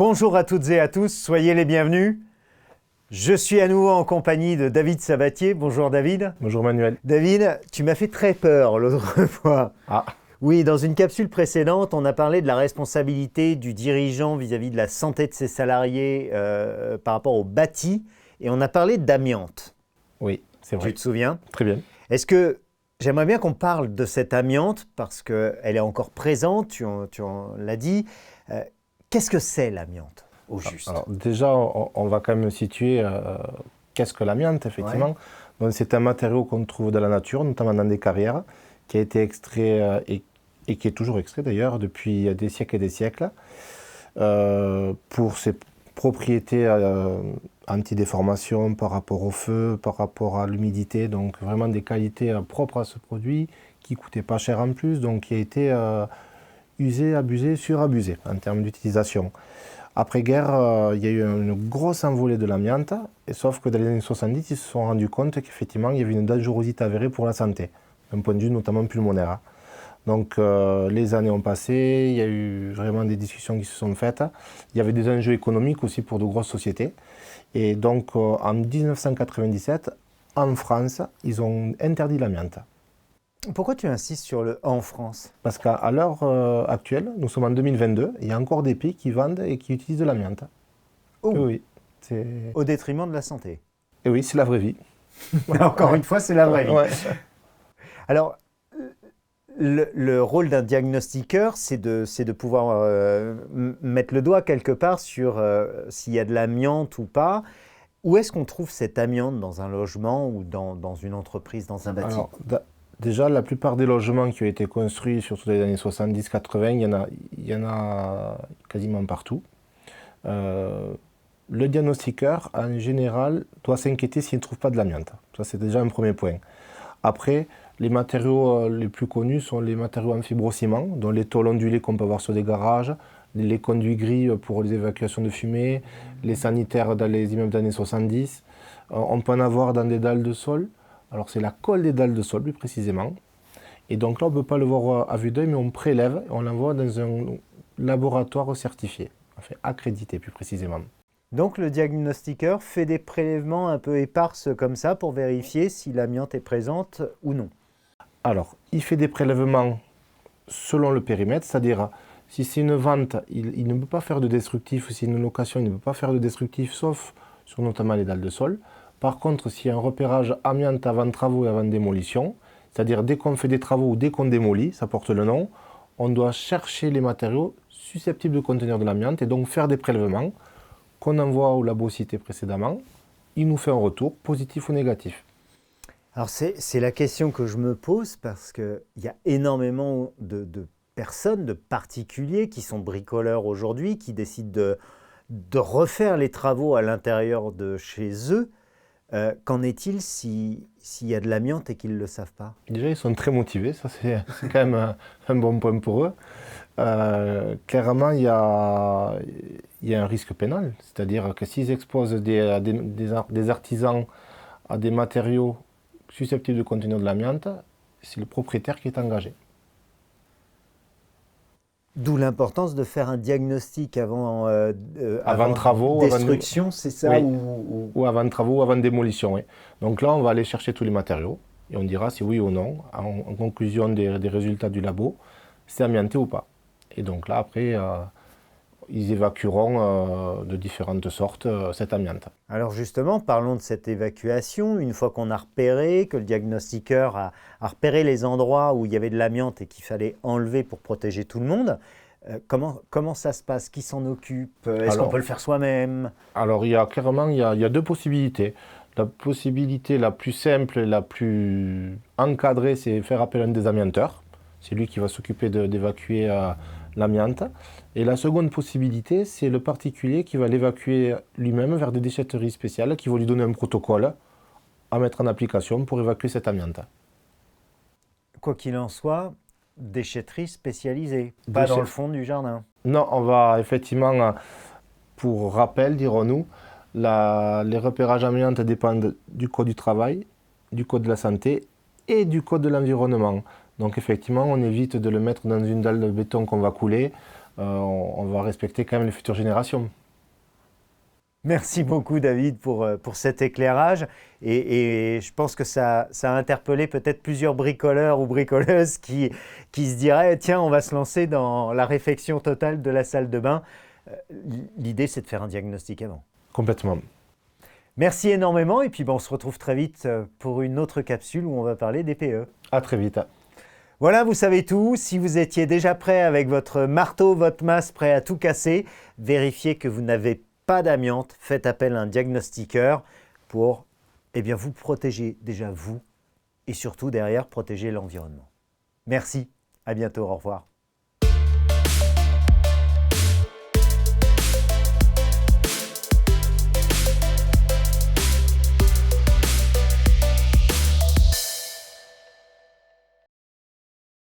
Bonjour à toutes et à tous, soyez les bienvenus. Je suis à nouveau en compagnie de David Sabatier. Bonjour David. Bonjour Manuel. David, tu m'as fait très peur l'autre fois. Ah. Oui, dans une capsule précédente, on a parlé de la responsabilité du dirigeant vis-à-vis de la santé de ses salariés par rapport au bâti, et on a parlé d'amiante. Oui, c'est vrai. Tu te souviens? Très bien. Est-ce que j'aimerais bien qu'on parle de cette amiante parce qu'elle est encore présente, tu en l'as dit. Qu'est-ce que c'est l'amiante au juste? Alors déjà, on va quand même situer qu'est-ce que l'amiante, effectivement. Ouais. Donc, c'est un matériau qu'on trouve dans la nature, notamment dans des carrières, qui a été extrait et qui est toujours extrait d'ailleurs depuis des siècles et des siècles, pour ses propriétés anti-déformation par rapport au feu, par rapport à l'humidité, donc vraiment des qualités propres à ce produit, qui ne coûtait pas cher en plus, donc qui a été usé, abusé, surabusé en termes d'utilisation. Après-guerre, il y a eu une grosse envolée de l'amiante, sauf que dans les années 70, ils se sont rendus compte qu'effectivement, il y avait une dangerosité avérée pour la santé, d'un point de vue notamment pulmonaire. Donc les années ont passé, il y a eu vraiment des discussions qui se sont faites. Il y avait des enjeux économiques aussi pour de grosses sociétés. Et donc en 1997, en France, ils ont interdit l'amiante. Pourquoi tu insistes sur le « en France » ? Parce qu'à l'heure actuelle, nous sommes en 2022, il y a encore des pays qui vendent et qui utilisent de l'amiante. Oh. Oui, au détriment de la santé. Et oui, c'est la vraie vie. Encore une fois, c'est la vraie vie. Ouais. Alors, le rôle d'un diagnostiqueur, c'est de pouvoir mettre le doigt quelque part sur s'il y a de l'amiante ou pas. Où est-ce qu'on trouve cette amiante dans un logement ou dans une entreprise, dans un bâtiment? Déjà, la plupart des logements qui ont été construits, surtout dans les années 70-80, il y en a quasiment partout. Le diagnostiqueur, en général, doit s'inquiéter s'il ne trouve pas de l'amiante. Ça, c'est déjà un premier point. Après, les matériaux les plus connus sont les matériaux en fibrociment, dont les tôles ondulées qu'on peut avoir sur des garages, les conduits gris pour les évacuations de fumée, les sanitaires dans les immeubles des années 70. On peut en avoir dans des dalles de sol. Alors c'est la colle des dalles de sol plus précisément. Et donc là on ne peut pas le voir à vue d'œil, mais on prélève et on l'envoie dans un laboratoire certifié, enfin accrédité plus précisément. Donc le diagnostiqueur fait des prélèvements un peu éparses comme ça pour vérifier si l'amiante est présente ou non. Alors il fait des prélèvements selon le périmètre, c'est-à-dire si c'est une vente, il ne peut pas faire de destructif, si c'est une location, il ne peut pas faire de destructif sauf sur notamment les dalles de sol. Par contre, s'il y a un repérage amiante avant travaux et avant démolition, c'est-à-dire dès qu'on fait des travaux ou dès qu'on démolit, ça porte le nom, on doit chercher les matériaux susceptibles de contenir de l'amiante et donc faire des prélèvements qu'on envoie au labo cité précédemment. Il nous fait un retour, positif ou négatif. Alors c'est la question que je me pose parce qu'il y a énormément de personnes, de particuliers qui sont bricoleurs aujourd'hui, qui décident de refaire les travaux à l'intérieur de chez eux. Qu'en est-il s'il y a de l'amiante et qu'ils ne le savent pas? Déjà, ils sont très motivés, ça c'est quand même un bon point pour eux. Clairement, il y a un risque pénal, c'est-à-dire que s'ils exposent des artisans à des matériaux susceptibles de contenir de l'amiante, c'est le propriétaire qui est engagé. D'où l'importance de faire un diagnostic avant travaux, destruction, c'est ça? Oui. Ou avant travaux, ou avant démolition. Oui. Donc là, on va aller chercher tous les matériaux et on dira si oui ou non, en conclusion des résultats du labo, c'est amianté ou pas. Et donc là, après, ils évacueront de différentes sortes cette amiante. Alors justement, parlons de cette évacuation. Une fois qu'on a repéré, que le diagnostiqueur a repéré les endroits où il y avait de l'amiante et qu'il fallait enlever pour protéger tout le monde, comment ça se passe? Qui s'en occupe? Est-ce qu'on peut le faire soi-même? Alors, il y a deux possibilités. La possibilité la plus simple et la plus encadrée, c'est faire appel à un désamianteur. C'est lui qui va s'occuper d'évacuer l'amiante. Et la seconde possibilité, c'est le particulier qui va l'évacuer lui-même vers des déchetteries spéciales qui vont lui donner un protocole à mettre en application pour évacuer cette amiante. Quoi qu'il en soit, déchetterie spécialisée, pas dans le fond du jardin. Non, on va effectivement, pour rappel, dirons-nous, les repérages amiante dépendent du code du travail, du code de la santé et du code de l'environnement. Donc effectivement, on évite de le mettre dans une dalle de béton qu'on va couler, on va respecter quand même les futures générations. Merci beaucoup David pour cet éclairage et je pense que ça a interpellé peut-être plusieurs bricoleurs ou bricoleuses qui se diraient tiens on va se lancer dans la réfection totale de la salle de bain. L'idée c'est de faire un diagnostic avant. Complètement. Merci énormément et puis on se retrouve très vite pour une autre capsule où on va parler des PE. À très vite. Voilà, vous savez tout. Si vous étiez déjà prêt avec votre marteau, votre masse, prêt à tout casser, vérifiez que vous n'avez pas d'amiante. Faites appel à un diagnostiqueur pour vous protéger déjà vous et surtout derrière protéger l'environnement. Merci, à bientôt, au revoir.